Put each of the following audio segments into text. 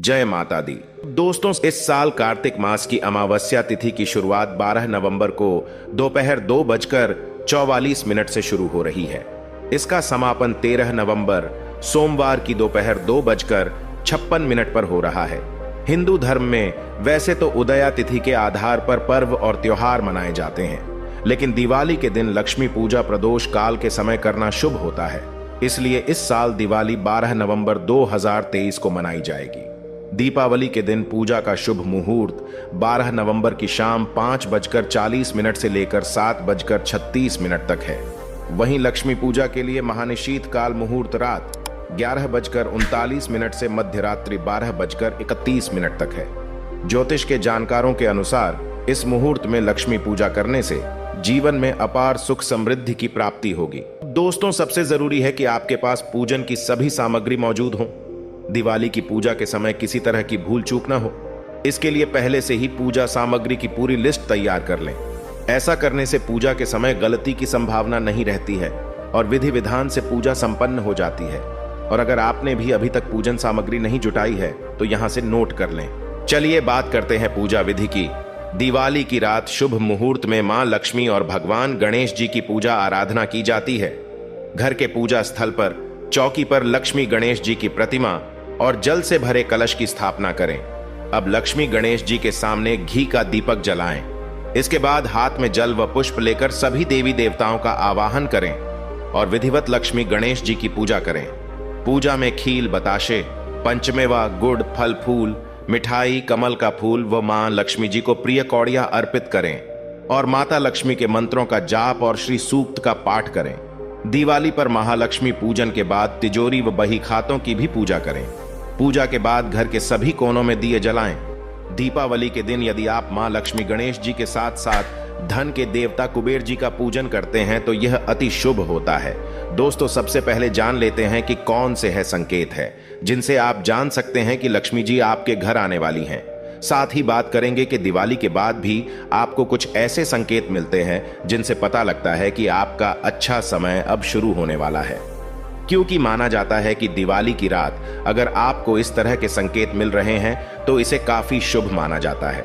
जय माता दी। दोस्तों, इस साल कार्तिक मास की अमावस्या तिथि की शुरुआत 12 नवंबर को दोपहर 2:44 से शुरू हो रही है। इसका समापन 13 नवंबर सोमवार की दोपहर 2:56 पर हो रहा है। हिंदू धर्म में वैसे तो उदया तिथि के आधार पर पर्व और त्योहार मनाए जाते हैं, लेकिन दिवाली के दिन लक्ष्मी पूजा प्रदोष काल के समय करना शुभ होता है। इसलिए इस साल दिवाली 12 नवंबर 2023 को मनाई जाएगी। दीपावली के दिन पूजा का शुभ मुहूर्त 12 नवंबर की शाम 5:40 से लेकर 7:36 तक है। वहीं लक्ष्मी पूजा के लिए महानिशीत काल मुहूर्त रात 11:39 से मध्य रात्रि 12:31 तक है। ज्योतिष के जानकारों के अनुसार इस मुहूर्त में लक्ष्मी पूजा करने से जीवन में अपार सुख समृद्धि की प्राप्ति होगी। दोस्तों, सबसे जरूरी है कि आपके पास पूजन की सभी सामग्री मौजूद हो। दिवाली की पूजा के समय किसी तरह की भूल चूक ना हो, इसके लिए पहले से ही पूजा सामग्री की पूरी लिस्ट तैयार कर लें। ऐसा करने से पूजा के समय गलती की संभावना नहीं रहती है और विधि विधान से पूजा संपन्न हो जाती है। और अगर आपने भी अभी तक पूजन सामग्री नहीं जुटाई है तो यहां से नोट कर लें। चलिए बात करते हैं पूजा विधि की। दिवाली की रात शुभ मुहूर्त में मां लक्ष्मी और भगवान गणेश जी की पूजा आराधना की जाती है। घर के पूजा स्थल पर चौकी पर लक्ष्मी गणेश जी की प्रतिमा और जल से भरे कलश की स्थापना करें। अब लक्ष्मी गणेश जी के सामने घी का दीपक जलाएं। इसके बाद हाथ में जल व पुष्प लेकर सभी देवी देवताओं का आवाहन करें और विधिवत लक्ष्मी गणेश जी की पूजा करें। पूजा में खील, बताशे, पंचमेवा, गुड़, फल फूल, मिठाई, कमल का फूल व मां लक्ष्मी जी को प्रिय कौड़ियां अर्पित करें और माता लक्ष्मी के मंत्रों का जाप और श्री सूक्त का पाठ करें। दिवाली पर महालक्ष्मी पूजन के बाद तिजोरी व बही खातों की भी पूजा करें। पूजा के बाद घर के सभी कोनों में दिए जलाएं। दीपावली के दिन यदि आप मां लक्ष्मी गणेश जी के साथ साथ धन के देवता कुबेर जी का पूजन करते हैं तो यह अति शुभ होता है। दोस्तों, सबसे पहले जान लेते हैं कि कौन से है संकेत है जिनसे आप जान सकते हैं कि लक्ष्मी जी आपके घर आने वाली हैं। साथ ही बात करेंगे कि दिवाली के बाद भी आपको कुछ ऐसे संकेत मिलते हैं जिनसे पता लगता है कि आपका अच्छा समय अब शुरू होने वाला है। क्योंकि माना जाता है कि दिवाली की रात अगर आपको इस तरह के संकेत मिल रहे हैं तो इसे काफी शुभ माना जाता है।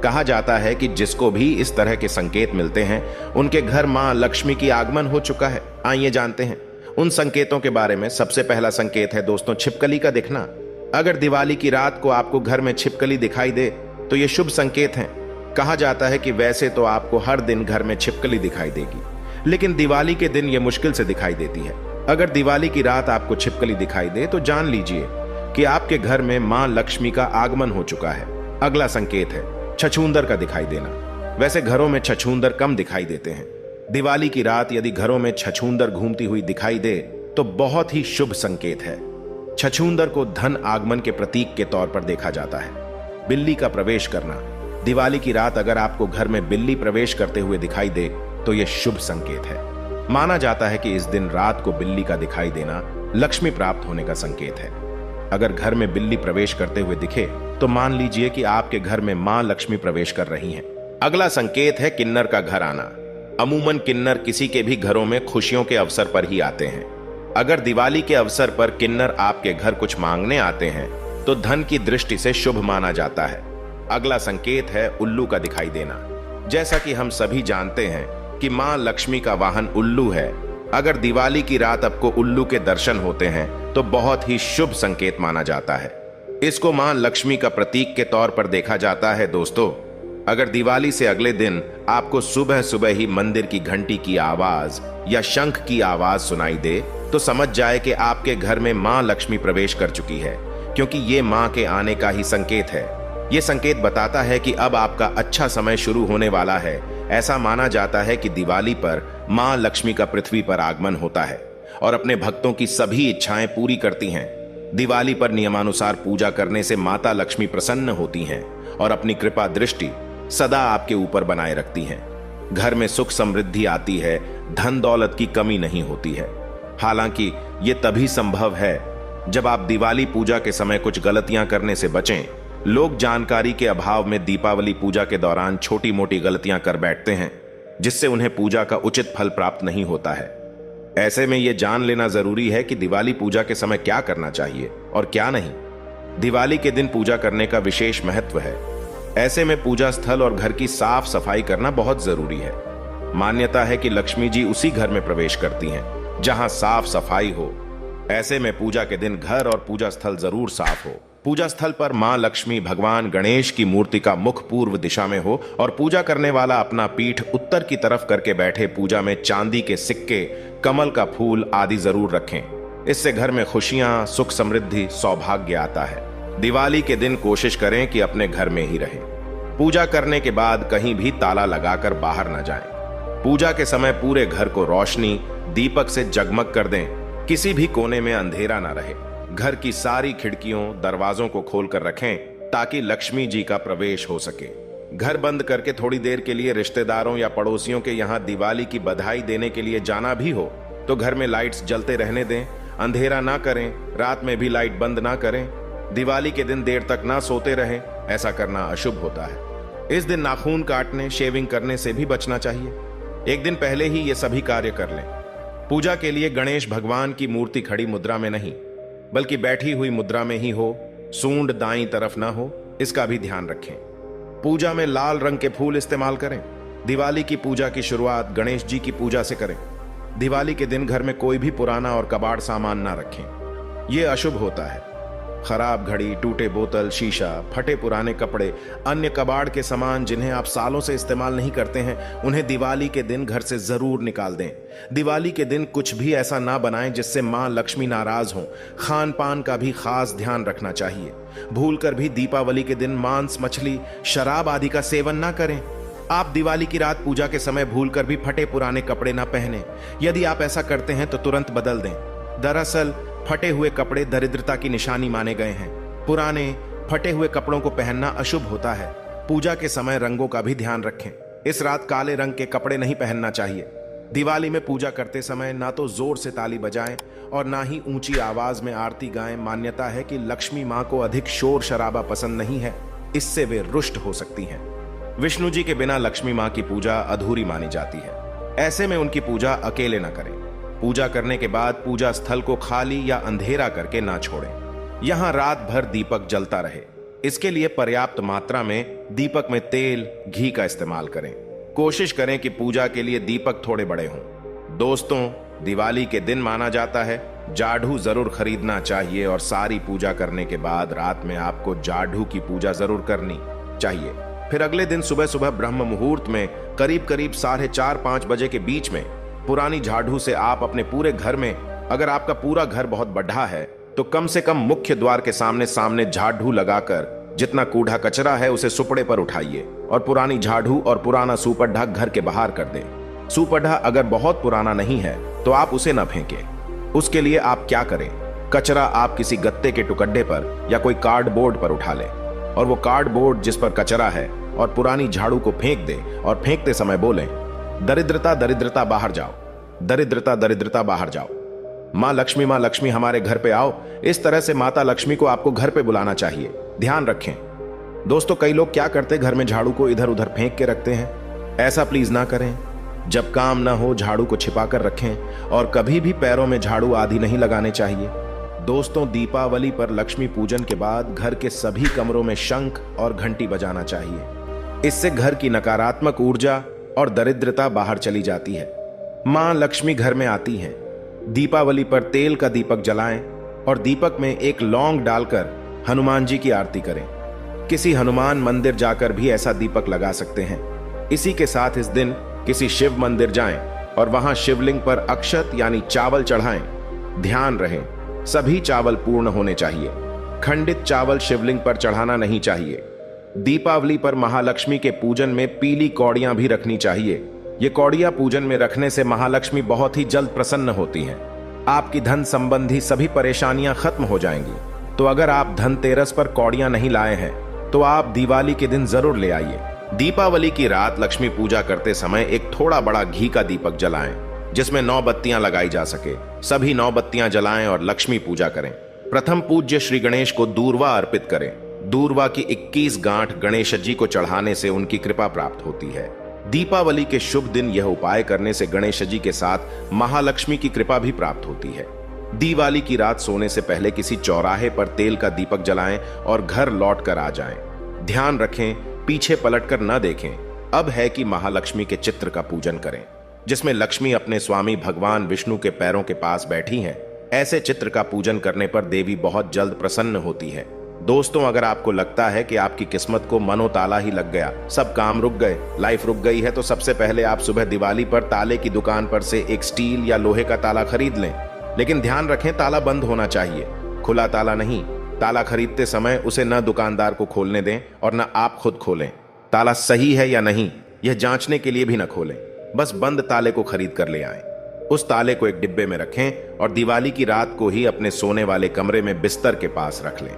कहा जाता है कि जिसको भी इस तरह के संकेत मिलते हैं उनके घर मां लक्ष्मी की आगमन हो चुका है। आइए जानते हैं उन संकेतों के बारे में। सबसे पहला संकेत है दोस्तों छिपकली का दिखना। अगर दिवाली की रात को आपको घर में छिपकली दिखाई दे तो यह शुभ संकेत है। कहा जाता है कि वैसे तो आपको हर दिन घर में छिपकली दिखाई देगी, लेकिन दिवाली के दिन यह मुश्किल से दिखाई देती है। अगर दिवाली की रात आपको छिपकली दिखाई दे तो जान लीजिए कि आपके घर में मां लक्ष्मी का आगमन हो चुका है। अगला संकेत है छछूंदर का दिखाई देना। वैसे घरों में छछूंदर कम दिखाई देते हैं। दिवाली की रात यदि घरों में छछूंदर घूमती हुई दिखाई दे तो बहुत ही शुभ संकेत है। छछूंदर को धन आगमन के प्रतीक के तौर पर देखा जाता है। बिल्ली का प्रवेश करना। दिवाली की रात अगर आपको घर में बिल्ली प्रवेश करते हुए दिखाई दे तो यह शुभ संकेत है। माना जाता है कि इस दिन रात को बिल्ली का दिखाई देना लक्ष्मी प्राप्त होने का संकेत है। अगर घर में बिल्ली प्रवेश करते हुए दिखे तो मान लीजिए कि आपके घर में मां लक्ष्मी प्रवेश कर रही हैं। अगला संकेत है किन्नर का घर आना। अमूमन किन्नर किसी के भी घरों में खुशियों के अवसर पर ही आते हैं। अगर दिवाली के अवसर पर किन्नर आपके घर कुछ मांगने आते हैं तो धन की दृष्टि से शुभ माना जाता है। अगला संकेत है उल्लू का दिखाई देना। जैसा कि हम सभी जानते हैं कि मां लक्ष्मी का वाहन उल्लू है। अगर दिवाली की रात आपको उल्लू के दर्शन होते हैं तो बहुत ही शुभ संकेत माना जाता है। इसको मां लक्ष्मी का प्रतीक के तौर पर देखा जाता है। दोस्तों, अगर दिवाली से अगले दिन आपको सुबह सुबह ही मंदिर की घंटी की आवाज या शंख की आवाज सुनाई दे तो समझ जाए कि आपके घर में मां लक्ष्मी प्रवेश कर चुकी है, क्योंकि ये मां के आने का ही संकेत है। ये संकेत बताता है कि अब आपका अच्छा समय शुरू होने वाला है। ऐसा माना जाता है कि दिवाली पर मां लक्ष्मी का पृथ्वी पर आगमन होता है और अपने भक्तों की सभी इच्छाएं पूरी करती हैं। दिवाली पर नियमानुसार पूजा करने से माता लक्ष्मी प्रसन्न होती हैं और अपनी कृपा दृष्टि सदा आपके ऊपर बनाए रखती हैं। घर में सुख समृद्धि आती है, धन दौलत की कमी नहीं होती है। हालांकि ये तभी संभव है जब आप दिवाली पूजा के समय कुछ गलतियां करने से बचें। लोग जानकारी के अभाव में दीपावली पूजा के दौरान छोटी मोटी गलतियां कर बैठते हैं, जिससे उन्हें पूजा का उचित फल प्राप्त नहीं होता है। ऐसे में यह जान लेना जरूरी है कि दिवाली पूजा के समय क्या करना चाहिए और क्या नहीं। दिवाली के दिन पूजा करने का विशेष महत्व है। ऐसे में पूजा स्थल और घर की साफ सफाई करना बहुत जरूरी है। मान्यता है कि लक्ष्मी जी उसी घर में प्रवेश करती हैं जहां साफ सफाई हो। ऐसे में पूजा के दिन घर और पूजा स्थल जरूर साफ हो। पूजा स्थल पर मां लक्ष्मी भगवान गणेश की मूर्ति का मुख पूर्व दिशा में हो और पूजा करने वाला अपना पीठ उत्तर की तरफ करके बैठे। पूजा में चांदी के सिक्के, कमल का फूल आदि जरूर रखें। इससे घर में खुशियां, सुख, समृद्धि, सौभाग्य आता है। दिवाली के दिन कोशिश करें कि अपने घर में ही रहें। पूजा करने के बाद कहीं भी ताला लगाकर बाहर न जाएं। पूजा के समय पूरे घर को रोशनी, दीपक से जगमग कर दें। किसी भी कोने में अंधेरा ना रहे। घर की सारी खिड़कियों, दरवाजों को खोलकर रखें ताकि लक्ष्मी जी का प्रवेश हो सके। घर बंद करके थोड़ी देर के लिए रिश्तेदारों या पड़ोसियों के यहाँ दिवाली की बधाई देने के लिए जाना भी हो तो घर में लाइट्स जलते रहने दें। अंधेरा ना करें, रात में भी लाइट बंद ना करें। दिवाली के दिन देर तक ना सोते रहें, ऐसा करना अशुभ होता है। इस दिन नाखून काटने, शेविंग करने से भी बचना चाहिए। एक दिन पहले ही ये सभी कार्य कर लें। पूजा के लिए गणेश भगवान की मूर्ति खड़ी मुद्रा में नहीं बल्कि बैठी हुई मुद्रा में ही हो। सूंड दाईं तरफ ना हो, इसका भी ध्यान रखें। पूजा में लाल रंग के फूल इस्तेमाल करें। दिवाली की पूजा की शुरुआत गणेश जी की पूजा से करें। दिवाली के दिन घर में कोई भी पुराना और कबाड़ सामान ना रखें, यह अशुभ होता है। खराब घड़ी, टूटे बोतल, शीशा, फटे पुराने कपड़े, अन्य कबाड़ के सामान जिन्हें आप सालों से इस्तेमाल नहीं करते हैं, उन्हें दिवाली के दिन घर से जरूर निकाल दें। दिवाली के दिन कुछ भी ऐसा ना बनाएं जिससे मां लक्ष्मी नाराज हों। खान पान का भी खास ध्यान रखना चाहिए। भूलकर भी दीपावली के दिन मांस, मछली, शराब आदि का सेवन ना करें। आप दिवाली की रात पूजा के समय भूलकर भी फटे पुराने कपड़े ना पहने। यदि आप ऐसा करते हैं तो तुरंत बदल दें। दरअसल फटे हुए कपड़े दरिद्रता की निशानी माने गए हैं। पुराने फटे हुए कपड़ों को पहनना अशुभ होता है। पूजा के समय रंगों का भी ध्यान रखें। इस रात काले रंग के कपड़े नहीं पहनना चाहिए। दिवाली में पूजा करते समय ना तो जोर से ताली बजाएं और ना ही ऊंची आवाज में आरती गाएं। मान्यता है कि लक्ष्मी मां को अधिक शोर शराबा पसंद नहीं है, इससे वे रुष्ट हो सकती हैं। विष्णु जी के बिना लक्ष्मी मां की पूजा अधूरी मानी जाती है। ऐसे में उनकी पूजा अकेले न करें। पूजा करने के बाद पूजा स्थल को खाली या अंधेरा करके ना छोड़ें। यहां रात भर दीपक जलता रहे। इसके लिए पर्याप्त मात्रा में दीपक में तेल, घी का इस्तेमाल करें। कोशिश करें कि पूजा के लिए दीपक थोड़े बड़े हों। दोस्तों, दिवाली के दिन माना जाता है जाढ़ू जरूर खरीदना चाहिए और सारी पूजा करने के बाद रात में आपको जाढ़ू की पूजा जरूर करनी चाहिए। फिर अगले दिन सुबह सुबह ब्रह्म मुहूर्त में करीब करीब 4:30-5 बजे के बीच में पुरानी झाड़ू से आप अपने पूरे घर में, अगर आपका पूरा घर बहुत बड़ा है तो कम से कम मुख्य द्वार के सामने सामने झाड़ू लगाकर जितना कूड़ा कचरा है उसे सुपड़े पर उठाइए और पुरानी झाड़ू और पुराना सुपड्ढा घर के बाहर कर दें। सुपड्ढा अगर बहुत पुराना नहीं है तो आप उसे न फेंकें। उसके लिए आप क्या करें, कचरा आप किसी गत्ते के टुकड़े पर या कोई कार्डबोर्ड पर उठा लें और वो कार्डबोर्ड जिस पर कचरा है और पुरानी झाड़ू को फेंक दे और फेंकते समय बोलें, दरिद्रता दरिद्रता बाहर जाओ, दरिद्रता दरिद्रता बाहर जाओ। मां लक्ष्मी हमारे घर पे आओ। इस तरह से माता लक्ष्मी को आपको घर पे बुलाना चाहिए। ध्यान रखें दोस्तों, कई लोग क्या करते, घर में झाड़ू को इधर उधर फेंक के रखते हैं। ऐसा प्लीज ना करें। जब काम ना हो झाड़ू को छिपा कर रखें और कभी भी पैरों में झाड़ू आदि नहीं लगाने चाहिए। दोस्तों, दीपावली पर लक्ष्मी पूजन के बाद घर के सभी कमरों में शंख और घंटी बजाना चाहिए। इससे घर की नकारात्मक ऊर्जा और दरिद्रता बाहर चली जाती है। मां लक्ष्मी घर में आती हैं। दीपावली पर तेल का दीपक जलाएं और दीपक में एक लौंग डालकर हनुमान जी की आरती करें। किसी हनुमान मंदिर जाकर भी ऐसा दीपक लगा सकते हैं। इसी के साथ इस दिन किसी शिव मंदिर जाएं और वहां शिवलिंग पर अक्षत यानी चावल चढ़ाएं। ध्यान रहे सभी चावल पूर्ण होने चाहिए। खंडित चावल शिवलिंग पर चढ़ाना नहीं चाहिए। दीपावली पर महालक्ष्मी के पूजन में पीली कौड़ियां भी रखनी चाहिए। ये कौड़ियां पूजन में रखने से महालक्ष्मी बहुत ही जल्द प्रसन्न होती हैं। आपकी धन संबंधी सभी परेशानियां खत्म हो जाएंगी। तो अगर आप धनतेरस पर कौड़ियां नहीं लाए हैं तो आप दिवाली के दिन जरूर ले आइए। दीपावली की रात लक्ष्मी पूजा करते समय एक थोड़ा बड़ा घी का दीपक जलाएं जिसमें 9 बत्तियां लगाई जा सके। सभी 9 बत्तियां जलाएं और लक्ष्मी पूजा करें। प्रथम पूज्य श्री गणेश को दूर्वा अर्पित करें। दूर्वा की 21 गांठ गणेश जी को चढ़ाने से उनकी कृपा प्राप्त होती है। दीपावली के शुभ दिन यह उपाय करने से गणेश जी के साथ महालक्ष्मी की कृपा भी प्राप्त होती है। दिवाली की रात सोने से पहले किसी चौराहे पर तेल का दीपक जलाएं और घर लौट कर आ जाएं। ध्यान रखें, पीछे पलटकर न देखें। अब है कि महालक्ष्मी के चित्र का पूजन करें, जिसमें लक्ष्मी अपने स्वामी भगवान विष्णु के पैरों के पास बैठी हैं। ऐसे चित्र का पूजन करने पर देवी बहुत जल्द प्रसन्न होती है। दोस्तों, अगर आपको लगता है कि आपकी किस्मत को मनोताला ही लग गया, सब काम रुक गए, लाइफ रुक गई है, तो सबसे पहले आप सुबह दिवाली पर ताले की दुकान पर से एक स्टील या लोहे का ताला खरीद लें। लेकिन ध्यान रखें, ताला बंद होना चाहिए, खुला ताला नहीं। ताला खरीदते समय उसे न दुकानदार को खोलने दें और न आप खुद खोलें। ताला सही है या नहीं यह जांचने के लिए भी न खोलें, बस बंद ताले को खरीद कर ले आएं। उस ताले को एक डिब्बे में रखें और दिवाली की रात को ही अपने सोने वाले कमरे में बिस्तर के पास रख लें।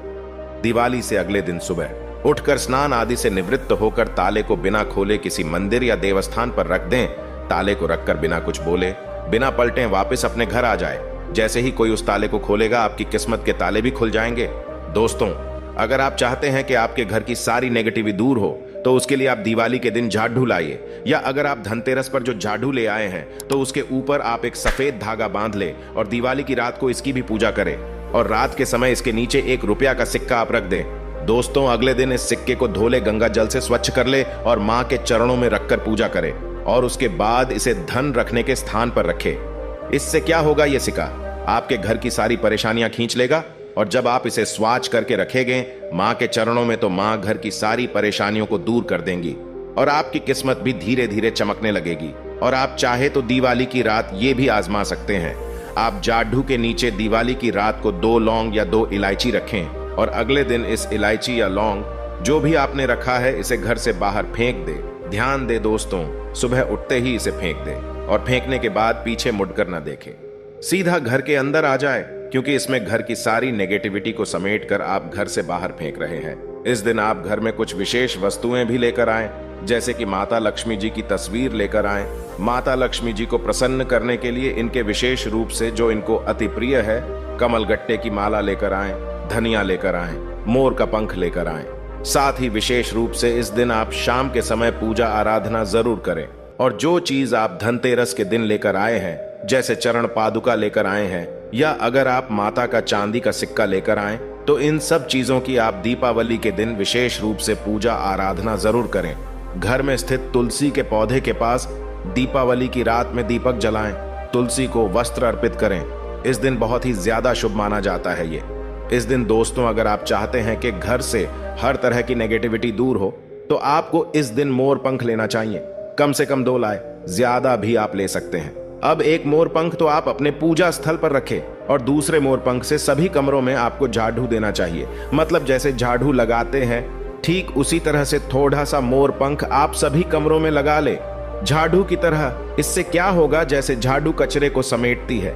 दिवाली से अगले दिन सुबह उठकर स्नान आदि से निवृत्त होकर ताले को बिना खोले किसी मंदिर या देवस्थान पर रख दें। ताले को रखकर बिना कुछ बोले, बिना पलटे वापस अपने घर आ जाए। जैसे ही कोई उस ताले को खोलेगा, आपकी किस्मत के ताले भी खुल जाएंगे। दोस्तों, अगर आप चाहते हैं कि आपके घर की सारी नेगेटिविटी दूर हो, तो उसके लिए आप दिवाली के दिन झाड़ू लाइए, या अगर आप धनतेरस पर जो झाड़ू ले आए हैं तो उसके ऊपर आप एक सफेद धागा बांध ले और दिवाली की रात को इसकी भी पूजा करें, और रात के समय इसके नीचे ₹1 का सिक्का आप रख दें। दोस्तों, अगले दिन इस सिक्के को धोले गंगा जल से स्वच्छ कर ले और मां के चरणों में रखकर पूजा करें, और उसके बाद इसे धन रखने के स्थान पर रखें। इससे क्या होगा, यह सिक्का आपके घर की सारी परेशानियां खींच लेगा, और जब आप इसे स्वाच करके रखेंगे मां के चरणों में, तो मां घर की सारी परेशानियों को दूर कर देंगी और आपकी किस्मत भी धीरे धीरे चमकने लगेगी। और आप चाहे तो दिवाली की रात ये भी आजमा सकते हैं। आप जाढ़ू के नीचे दिवाली की रात को 2 लौंग या 2 इलायची रखें, और अगले दिन इस इलायची या लौंग जो भी आपने रखा है इसे घर से बाहर फेंक दे। ध्यान दे दोस्तों, सुबह उठते ही इसे फेंक दे, और फेंकने के बाद पीछे मुड़कर न देखे, सीधा घर के अंदर आ जाए, क्योंकि इसमें घर की सारी नेगेटिविटी को समेटकर आप घर से बाहर फेंक रहे हैं। इस दिन आप घर में कुछ विशेष वस्तुएं भी लेकर आएं, जैसे कि माता लक्ष्मी जी की तस्वीर लेकर आएं। माता लक्ष्मी जी को प्रसन्न करने के लिए इनके विशेष रूप से जो इनको अति प्रिय है, कमल गट्टे की माला लेकर आएं, धनिया लेकर आएं, मोर का पंख लेकर आएं। साथ ही विशेष रूप से इस दिन आप शाम के समय पूजा आराधना जरूर करें, और जो चीज आप धनतेरस के दिन लेकर आए हैं, जैसे चरण पादुका लेकर आए हैं, या अगर आप माता का चांदी का सिक्का लेकर आएं, तो इन सब चीजों की आप दीपावली के दिन विशेष रूप से पूजा आराधना जरूर करें। घर में स्थित तुलसी के पौधे के पास दीपावली की रात में दीपक जलाएं, तुलसी को वस्त्र अर्पित करें। इस दिन बहुत ही ज्यादा शुभ माना जाता है ये। इस दिन दोस्तों, अगर आप चाहते हैं कि घर से हर तरह की नेगेटिविटी दूर हो, तो आपको इस दिन मोर पंख लेना चाहिए। कम से कम 2 लाए, ज्यादा भी आप ले सकते हैं। अब एक मोर पंख तो आप अपने पूजा स्थल पर रखें, और दूसरे मोर पंख से सभी कमरों में आपको झाड़ू देना चाहिए। मतलब जैसे झाड़ू लगाते हैं, ठीक उसी तरह से थोड़ा सा मोर पंख आप सभी कमरों में लगा ले, झाड़ू की तरह। इससे क्या होगा, जैसे झाड़ू कचरे को समेटती है,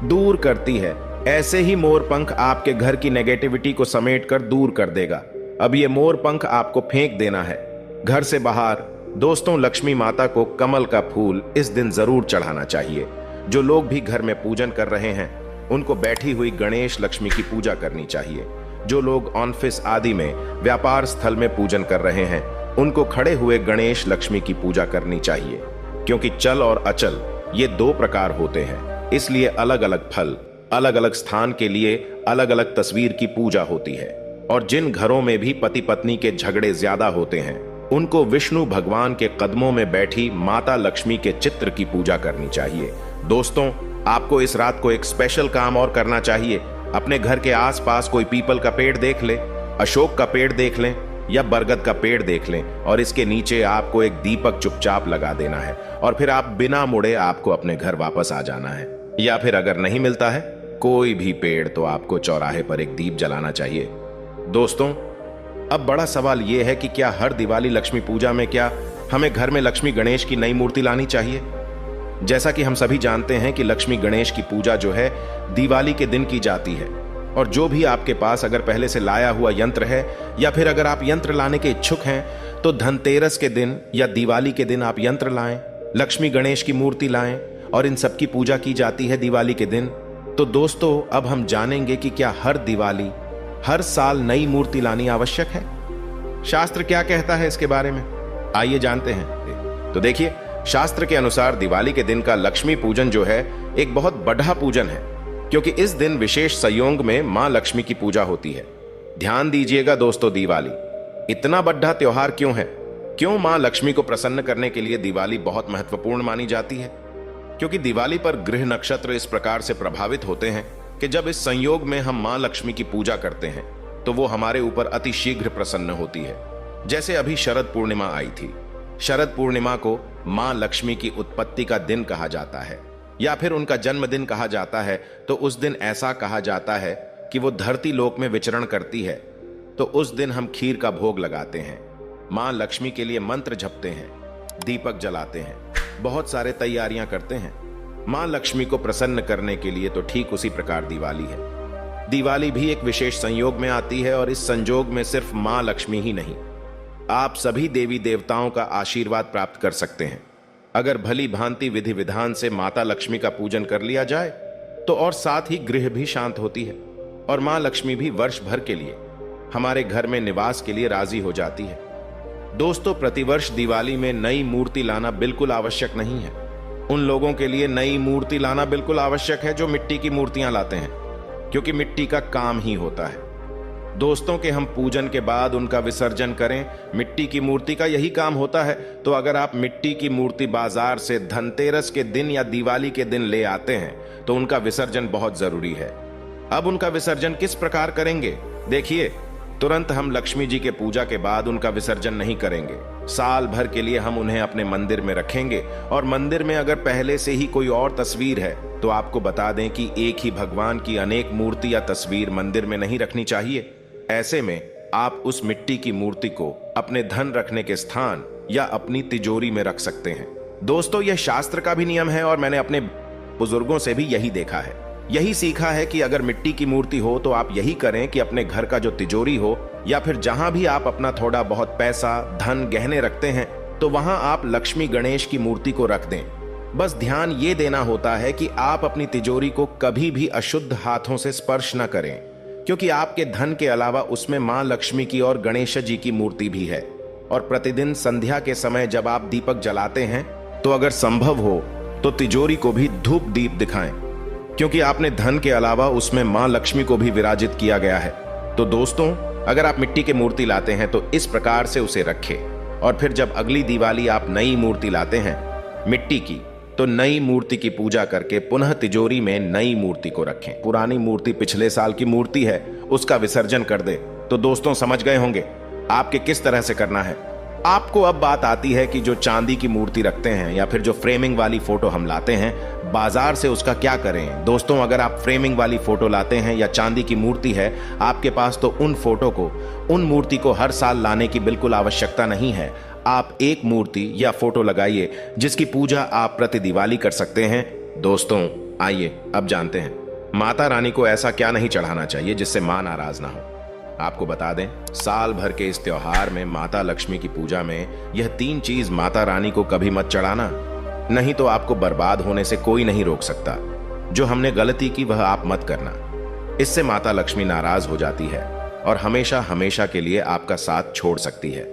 दूर करती है, ऐसे ही मोर पंख आपके घर की नेगेटिविटी को समेट कर दूर कर देगा। अब ये मोर पंख आपको फेंक देना है घर से बाहर। दोस्तों, लक्ष्मी माता को कमल का फूल इस दिन जरूर चढ़ाना चाहिए। जो लोग भी घर में पूजन कर रहे हैं, उनको बैठी हुई गणेश लक्ष्मी की पूजा करनी चाहिए। जो लोग ऑफिस आदि में, व्यापार स्थल में पूजन कर रहे हैं, उनको खड़े हुए गणेश लक्ष्मी की पूजा करनी चाहिए, क्योंकि चल और अचल ये 2 प्रकार होते हैं। इसलिए अलग अलग फल, अलग अलग स्थान के लिए अलग अलग तस्वीर की पूजा होती है। और जिन घरों में भी पति पत्नी के झगड़े ज्यादा होते हैं, उनको विष्णु भगवान के कदमों में बैठी माता लक्ष्मी के चित्र की पूजा करनी चाहिए। दोस्तों, आपको इस रात को एक स्पेशल काम और करना चाहिए। अपने घर के आसपास कोई पीपल का पेड़ देख लें, अशोक का पेड़ देख लें, या बरगद का पेड़ देख लें, और इसके नीचे आपको एक दीपक चुपचाप लगा देना है, और फिर आप बिना मुड़े आपको अपने घर वापस आ जाना है। या फिर अगर नहीं मिलता है कोई भी पेड़, तो आपको चौराहे पर एक दीप जलाना चाहिए। दोस्तों, अब बड़ा सवाल यह है कि क्या हर दिवाली लक्ष्मी पूजा में क्या हमें घर में लक्ष्मी गणेश की नई मूर्ति लानी चाहिए? जैसा कि हम सभी जानते हैं कि लक्ष्मी गणेश की पूजा जो है दिवाली के दिन की जाती है, और जो भी आपके पास अगर पहले से लाया हुआ यंत्र है, या फिर अगर आप यंत्र लाने के इच्छुक हैं, तो धनतेरस के दिन या दिवाली के दिन आप यंत्र लाएं, लक्ष्मी गणेश की मूर्ति लाएं, और इन सब की पूजा की जाती है दिवाली के दिन। तो दोस्तों, अब हम जानेंगे कि क्या हर दिवाली, हर साल नई मूर्ति लानी आवश्यक है? शास्त्र क्या कहता है इसके बारे में, आइए जानते हैं। तो देखिए, शास्त्र के अनुसार दिवाली के दिन का लक्ष्मी पूजन जो है एक बहुत बड़ा पूजन है, क्योंकि इस दिन विशेष संयोग में मां लक्ष्मी की पूजा होती है। ध्यान दीजिएगा दोस्तों, दिवाली इतना बड़ा त्योहार क्यों है? क्यों मां लक्ष्मी को प्रसन्न करने के लिए दिवाली बहुत महत्वपूर्ण मानी जाती है? क्योंकि दिवाली पर ग्रह नक्षत्र इस प्रकार से प्रभावित होते हैं कि जब इस संयोग में हम मां लक्ष्मी की पूजा करते हैं तो वो हमारे ऊपर अति शीघ्र प्रसन्न होती है। जैसे अभी शरद पूर्णिमा आई थी। शरद पूर्णिमा को मां लक्ष्मी की उत्पत्ति का दिन कहा जाता है या फिर उनका जन्मदिन कहा जाता है। तो उस दिन ऐसा कहा जाता है कि वो धरती लोक में विचरण करती है। तो उस दिन हम खीर का भोग लगाते हैं, मां लक्ष्मी के लिए मंत्र जपते हैं, दीपक जलाते हैं, बहुत सारे तैयारियां करते हैं मां लक्ष्मी को प्रसन्न करने के लिए। तो ठीक उसी प्रकार दिवाली है। दिवाली भी एक विशेष संयोग में आती है और इस संयोग में सिर्फ मां लक्ष्मी ही नहीं, आप सभी देवी देवताओं का आशीर्वाद प्राप्त कर सकते हैं। अगर भली भांति विधि विधान से माता लक्ष्मी का पूजन कर लिया जाए तो और साथ ही गृह भी शांत होती है और मां लक्ष्मी भी वर्ष भर के लिए हमारे घर में निवास के लिए राजी हो जाती है। दोस्तों, प्रतिवर्ष दिवाली में नई मूर्ति लाना बिल्कुल आवश्यक नहीं है। उन लोगों के लिए नई मूर्ति लाना बिल्कुल आवश्यक है जो मिट्टी की मूर्तियां लाते हैं, क्योंकि मिट्टी का काम ही होता है दोस्तों के हम पूजन के बाद उनका विसर्जन करें। मिट्टी की मूर्ति का यही काम होता है। तो अगर आप मिट्टी की मूर्ति बाजार से धनतेरस के दिन या दिवाली के दिन ले आते हैं तो उनका विसर्जन बहुत जरूरी है। अब उनका विसर्जन किस प्रकार करेंगे? देखिए, तुरंत हम लक्ष्मी जी के पूजा के बाद उनका विसर्जन नहीं करेंगे। साल भर के लिए हम उन्हें अपने मंदिर में रखेंगे और मंदिर में अगर पहले से ही कोई और तस्वीर है तो आपको बता दें कि एक ही भगवान की अनेक मूर्ति या तस्वीर मंदिर में नहीं रखनी चाहिए। ऐसे में आप उस मिट्टी की मूर्ति को अपने धन रखने के स्थान या अपनी तिजोरी में रख सकते हैं। दोस्तों, यह शास्त्र का भी नियम है और मैंने अपने बुजुर्गों से भी यही देखा है, यही सीखा है कि अगर मिट्टी की मूर्ति हो तो आप यही करें कि अपने घर का जो तिजोरी हो या फिर जहां भी आप अपना थोड़ा बहुत पैसा, धन, गहने रखते हैं तो वहां आप लक्ष्मी गणेश की मूर्ति को रख दें। बस ध्यान ये देना होता है कि आप अपनी तिजोरी को कभी भी अशुद्ध हाथों से स्पर्श न करें, क्योंकि आपके धन के अलावा उसमें मां लक्ष्मी की और गणेश जी की मूर्ति भी है। और प्रतिदिन संध्या के समय जब आप दीपक जलाते हैं तो अगर संभव हो तो तिजोरी को भी धूप दीप दिखाएं, क्योंकि आपने धन के अलावा उसमें मां लक्ष्मी को भी विराजित किया गया है। तो दोस्तों, अगर आप मिट्टी की मूर्ति लाते हैं तो इस प्रकार से उसे रखें और फिर जब अगली दिवाली आप नई मूर्ति लाते हैं मिट्टी की, तो नई मूर्ति की पूजा करके पुनः तिजोरी में नई मूर्ति को रखें। पुरानी मूर्ति पिछले साल की मूर्ति है, उसका विसर्जन कर दे। तो दोस्तों, समझ गए होंगे आपके किस तरह से करना है। आपको अब बात आती है कि जो चांदी की मूर्ति रखते हैं या फिर जो फ्रेमिंग वाली फोटो हम लाते हैं बाजार से, उसका क्या करें। दोस्तों, अगर आप फ्रेमिंग वाली फोटो लाते हैं या चांदी की मूर्ति है आपके पास, तो उन मूर्ति को हर साल लाने की बिल्कुल आवश्यकता नहीं है। आप एक मूर्ति या फोटो लगाइए जिसकी पूजा आप प्रति दिवाली कर सकते हैं। दोस्तों, आइए अब जानते हैं माता रानी को ऐसा क्या नहीं चढ़ाना चाहिए जिससे मां नाराज ना हो। आपको बता दें, साल भर के इस त्योहार में माता लक्ष्मी की पूजा में यह 3 चीज माता रानी को कभी मत चढ़ाना, नहीं तो आपको बर्बाद होने से कोई नहीं रोक सकता। जो हमने गलती की वह आप मत करना, इससे माता लक्ष्मी नाराज हो जाती है और हमेशा हमेशा के लिए आपका साथ छोड़ सकती है।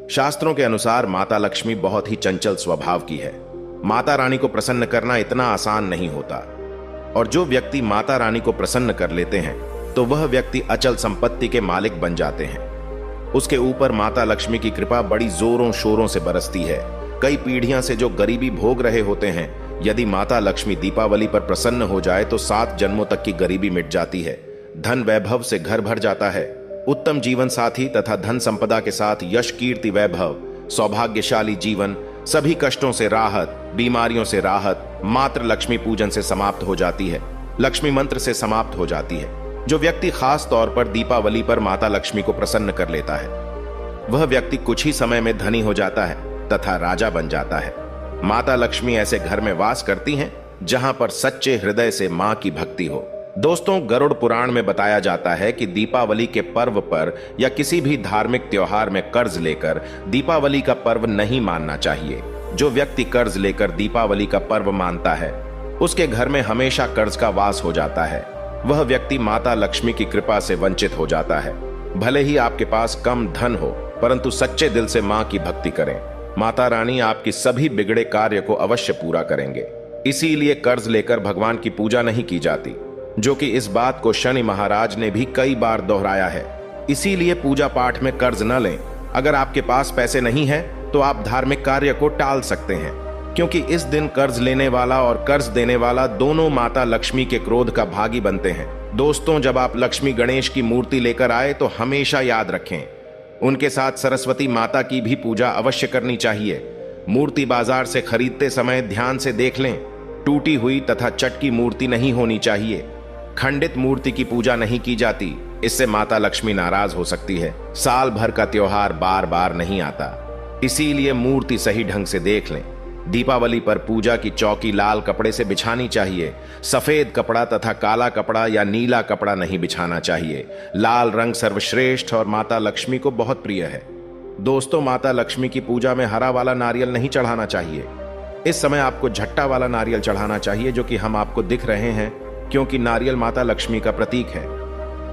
शास्त्रों के अनुसार माता लक्ष्मी बहुत ही चंचल स्वभाव की है। माता रानी को प्रसन्न करना इतना आसान नहीं होता और जो व्यक्ति माता रानी को प्रसन्न कर लेते हैं तो वह व्यक्ति अचल संपत्ति के मालिक बन जाते हैं। उसके ऊपर माता लक्ष्मी की कृपा बड़ी जोरों शोरों से बरसती है। कई पीढ़ियां से जो गरीबी भोग रहे होते हैं, यदि माता लक्ष्मी दीपावली पर प्रसन्न हो जाए तो 7 जन्मों तक की गरीबी मिट जाती है। धन वैभव से घर भर जाता है। उत्तम जीवन साथी तथा धन संपदा के साथ यश, कीर्ति, वैभव, सौभाग्यशाली जीवन, सभी कष्टों से राहत, बीमारियों से राहत मात्र लक्ष्मी पूजन से समाप्त हो जाती है, लक्ष्मी मंत्र से समाप्त हो जाती है। जो व्यक्ति खास तौर पर दीपावली पर माता लक्ष्मी को प्रसन्न कर लेता है वह व्यक्ति कुछ ही समय में धनी हो जाता है तथा राजा बन जाता है। माता लक्ष्मी ऐसे घर में वास करती हैं जहां पर सच्चे हृदय से मां की भक्ति हो। दोस्तों, गरुड़ पुराण में बताया जाता है कि दीपावली के पर्व पर या किसी भी धार्मिक त्योहार में कर्ज लेकर दीपावली का पर्व नहीं मानना चाहिए। जो व्यक्ति कर्ज लेकर दीपावली का पर्व मानता है उसके घर में हमेशा कर्ज का वास हो जाता है। वह व्यक्ति माता लक्ष्मी की कृपा से वंचित हो जाता है। भले ही आपके पास कम धन हो, परंतु सच्चे दिल से मां की भक्ति करें। माता रानी आपकी सभी बिगड़े कार्य को अवश्य पूरा करेंगे। इसीलिए कर्ज लेकर भगवान की पूजा नहीं की जाती। जो कि इस बात को शनि महाराज ने भी कई बार दोहराया है। इसीलिए पूजा पाठ में कर्ज न लें। अगर आपके पास पैसे नहीं है तो आप धार्मिक कार्य को टाल सकते हैं, क्योंकि इस दिन कर्ज लेने वाला और कर्ज देने वाला दोनों माता लक्ष्मी के क्रोध का भागी बनते हैं। दोस्तों, जब आप लक्ष्मी गणेश की मूर्ति लेकर आए तो हमेशा याद रखें, उनके साथ सरस्वती माता की भी पूजा अवश्य करनी चाहिए। मूर्ति बाजार से खरीदते समय ध्यान से देख लें, टूटी हुई तथा चटकी मूर्ति नहीं होनी चाहिए। खंडित मूर्ति की पूजा नहीं की जाती, इससे माता लक्ष्मी नाराज हो सकती है। साल भर का त्योहार बार बार नहीं आता, इसीलिए मूर्ति सही ढंग से देख लें। दीपावली पर पूजा की चौकी लाल कपड़े से बिछानी चाहिए। सफेद कपड़ा तथा काला कपड़ा या नीला कपड़ा नहीं बिछाना चाहिए। लाल रंग सर्वश्रेष्ठ और माता लक्ष्मी को बहुत प्रिय है। दोस्तों, माता लक्ष्मी की पूजा में हरा वाला नारियल नहीं चढ़ाना चाहिए। इस समय आपको झट्टा वाला नारियल चढ़ाना चाहिए, जो कि हम आपको दिख रहे हैं, क्योंकि नारियल माता लक्ष्मी का प्रतीक है।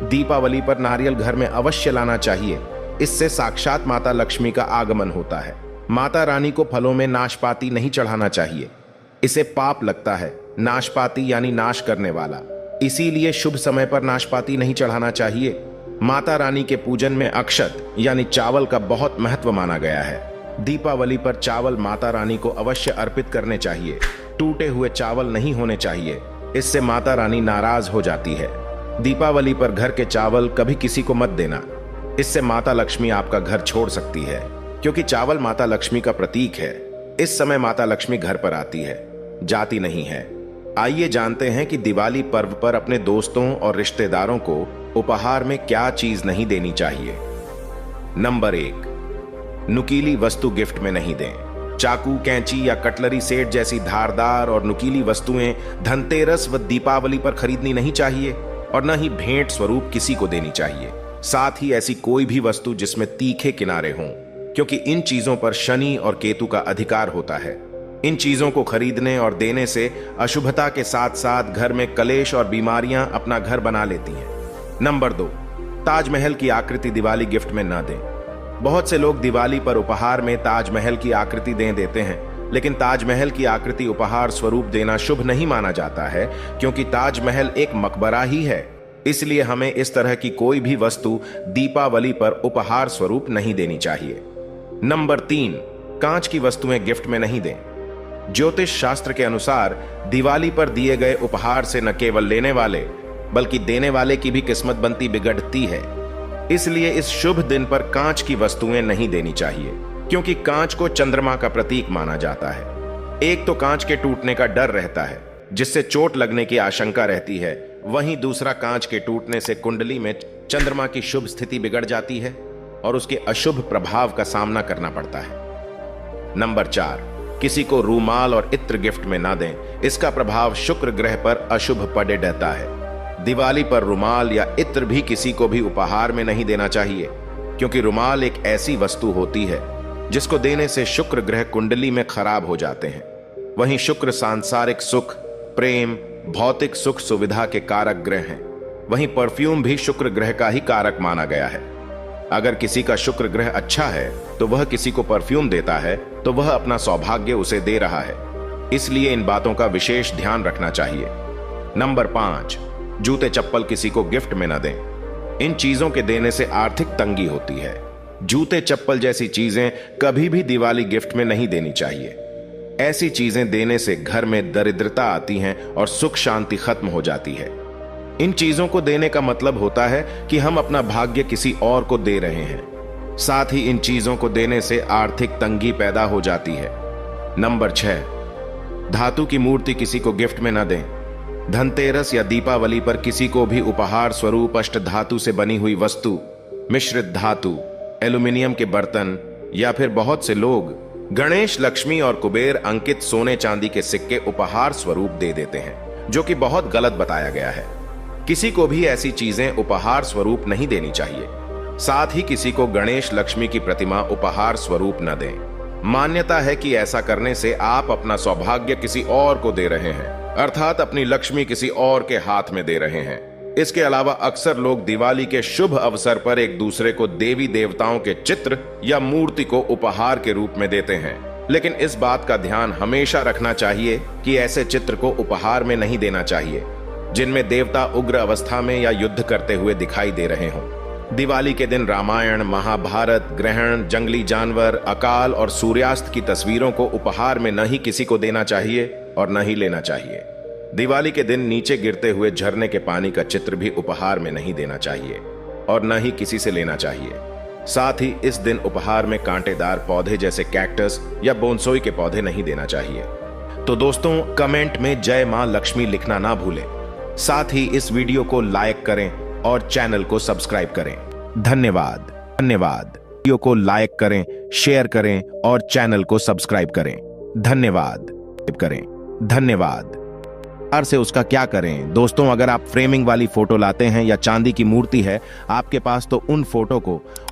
दीपावली पर नारियल घर में अवश्य लाना चाहिए, इससे साक्षात माता लक्ष्मी का आगमन होता है। माता रानी को फलों में नाशपाती नहीं चढ़ाना चाहिए, इसे पाप लगता है। नाशपाती यानी नाश करने वाला, इसीलिए शुभ समय पर नाशपाती नहीं चढ़ाना चाहिए। माता रानी के पूजन में अक्षत यानी चावल का बहुत महत्व माना गया है। दीपावली पर चावल माता रानी को अवश्य अर्पित करने चाहिए। टूटे हुए चावल नहीं होने चाहिए, इससे माता रानी नाराज हो जाती है। दीपावली पर घर के चावल कभी किसी को मत देना, इससे माता लक्ष्मी आपका घर छोड़ सकती है, क्योंकि चावल माता लक्ष्मी का प्रतीक है। इस समय माता लक्ष्मी घर पर आती है, जाती नहीं है। आइए जानते हैं कि दिवाली पर्व पर अपने दोस्तों और रिश्तेदारों को उपहार में क्या चीज नहीं देनी चाहिए। नंबर 1, नुकीली वस्तु गिफ्ट में नहीं दें। चाकू, कैंची या कटलरी सेट जैसी धारदार और नुकीली वस्तुएं धनतेरस व दीपावली पर खरीदनी नहीं चाहिए और न ही भेंट स्वरूप किसी को देनी चाहिए। साथ ही ऐसी कोई भी वस्तु जिसमें तीखे किनारे हों, क्योंकि इन चीजों पर शनि और केतु का अधिकार होता है। इन चीजों को खरीदने और देने से अशुभता के साथ साथ घर में कलेश और बीमारियां अपना घर बना लेती हैं। नंबर 2, ताजमहल की आकृति दिवाली गिफ्ट में न दें। बहुत से लोग दिवाली पर उपहार में ताजमहल की आकृति दे देते हैं, लेकिन ताजमहल की आकृति उपहार स्वरूप देना शुभ नहीं माना जाता है, क्योंकि ताजमहल एक मकबरा ही है। इसलिए हमें इस तरह की कोई भी वस्तु दीपावली पर उपहार स्वरूप नहीं देनी चाहिए। नंबर 3, कांच की वस्तुएं गिफ्ट में नहीं दें। ज्योतिष शास्त्र के अनुसार दिवाली पर दिए गए उपहार से न केवल लेने वाले बल्कि देने वाले की भी किस्मत बनती बिगड़ती है। इसलिए इस शुभ दिन पर कांच की वस्तुएं नहीं देनी चाहिए, क्योंकि कांच को चंद्रमा का प्रतीक माना जाता है। एक तो कांच के टूटने का डर रहता है, जिससे चोट लगने की आशंका रहती है। वहीं दूसरा, कांच के टूटने से कुंडली में चंद्रमा की शुभ स्थिति बिगड़ जाती है और उसके अशुभ प्रभाव का सामना करना पड़ता है। नंबर 4, किसी को रूमाल और इत्र गिफ्ट में ना दें। इसका प्रभाव शुक्र ग्रह पर अशुभ पड़े रहता है। दिवाली पर रुमाल या इत्र भी किसी को भी उपहार में नहीं देना चाहिए, क्योंकि रुमाल एक ऐसी वस्तु होती है जिसको देने से शुक्र ग्रह कुंडली में खराब हो जाते हैं। वहीं शुक्र सांसारिक सुख, प्रेम, भौतिक सुख सुविधा के कारक ग्रह हैं। वहीं परफ्यूम भी शुक्र ग्रह का ही कारक माना गया है। अगर किसी का शुक्र ग्रह अच्छा है तो वह किसी को परफ्यूम देता है तो वह अपना सौभाग्य उसे दे रहा है। इसलिए इन बातों का विशेष ध्यान रखना चाहिए। नंबर 5, जूते चप्पल किसी को गिफ्ट में न दें। इन चीजों के देने से आर्थिक तंगी होती है। जूते चप्पल जैसी चीजें कभी भी दिवाली गिफ्ट में नहीं देनी चाहिए। ऐसी चीजें देने से घर में दरिद्रता आती है और सुख शांति खत्म हो जाती है। इन चीजों को देने का मतलब होता है कि हम अपना भाग्य किसी और को दे रहे हैं। साथ ही इन चीजों को देने से आर्थिक तंगी पैदा हो जाती है। नंबर 6, धातु की मूर्ति किसी को गिफ्ट में न दें। धनतेरस या दीपावली पर किसी को भी उपहार स्वरूप अष्ट धातु से बनी हुई वस्तु, मिश्रित धातु, एल्यूमिनियम के बर्तन या फिर बहुत से लोग गणेश, लक्ष्मी और कुबेर अंकित सोने चांदी के सिक्के उपहार स्वरूप दे देते हैं, जो कि बहुत गलत बताया गया है। किसी को भी ऐसी चीजें उपहार स्वरूप नहीं देनी चाहिए। साथ ही किसी को गणेश, लक्ष्मी की प्रतिमा उपहार स्वरूप न दें। मान्यता है कि ऐसा करने से आप अपना सौभाग्य किसी और को दे रहे हैं, अर्थात अपनी लक्ष्मी किसी और के हाथ में दे रहे हैं। इसके अलावा अक्सर लोग दिवाली के शुभ अवसर पर एक दूसरे को देवी देवताओं के चित्र या मूर्ति को उपहार के रूप में देते हैं, लेकिन इस बात का ध्यान हमेशा रखना चाहिए कि ऐसे चित्र को उपहार में नहीं देना चाहिए। जिनमें देवता उग्र अवस्था में या युद्ध करते हुए दिखाई दे रहे हों। दिवाली के दिन रामायण, महाभारत, ग्रहण, जंगली जानवर, अकाल और सूर्यास्त की तस्वीरों को उपहार में न ही किसी को देना चाहिए और न ही लेना चाहिए। दिवाली के दिन नीचे गिरते हुए झरने के पानी का चित्र भी उपहार में नहीं देना चाहिए और न ही किसी से लेना चाहिए। साथ ही इस दिन उपहार में कांटेदार पौधे जैसे कैक्टस या बोनसोई के पौधे नहीं देना चाहिए। तो दोस्तों, कमेंट में जय मां लक्ष्मी लिखना ना भूलें। साथ ही इस वीडियो को लाइक करें और चैनल को सब्सक्राइब करें। धन्यवाद। वीडियो को लाइक करें, शेयर करें और चैनल को सब्सक्राइब करें। धन्यवाद। से उसका क्या करें दोस्तों, अगर आप फ्रेमिंग वाली फोटो लाते हैं या चांदी की मूर्ति है आपके पास, तो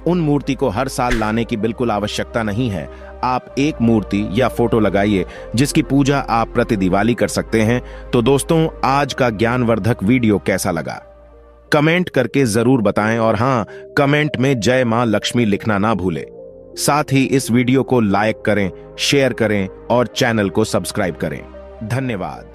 उन मूर्ति को हर साल लाने की बिल्कुल आवश्यकता नहीं है। आप एक मूर्ति या फोटो लगाइए जिसकी पूजा आप प्रति दिवाली कर सकते हैं। तो दोस्तों, आज का ज्ञानवर्धक वीडियो कैसा लगा कमेंट करके जरूर बताएं और हां, कमेंट में जय मां लक्ष्मी लिखना ना भूलें। साथ ही इस वीडियो को लाइक करें, शेयर करें और चैनल को सब्सक्राइब करें। धन्यवाद।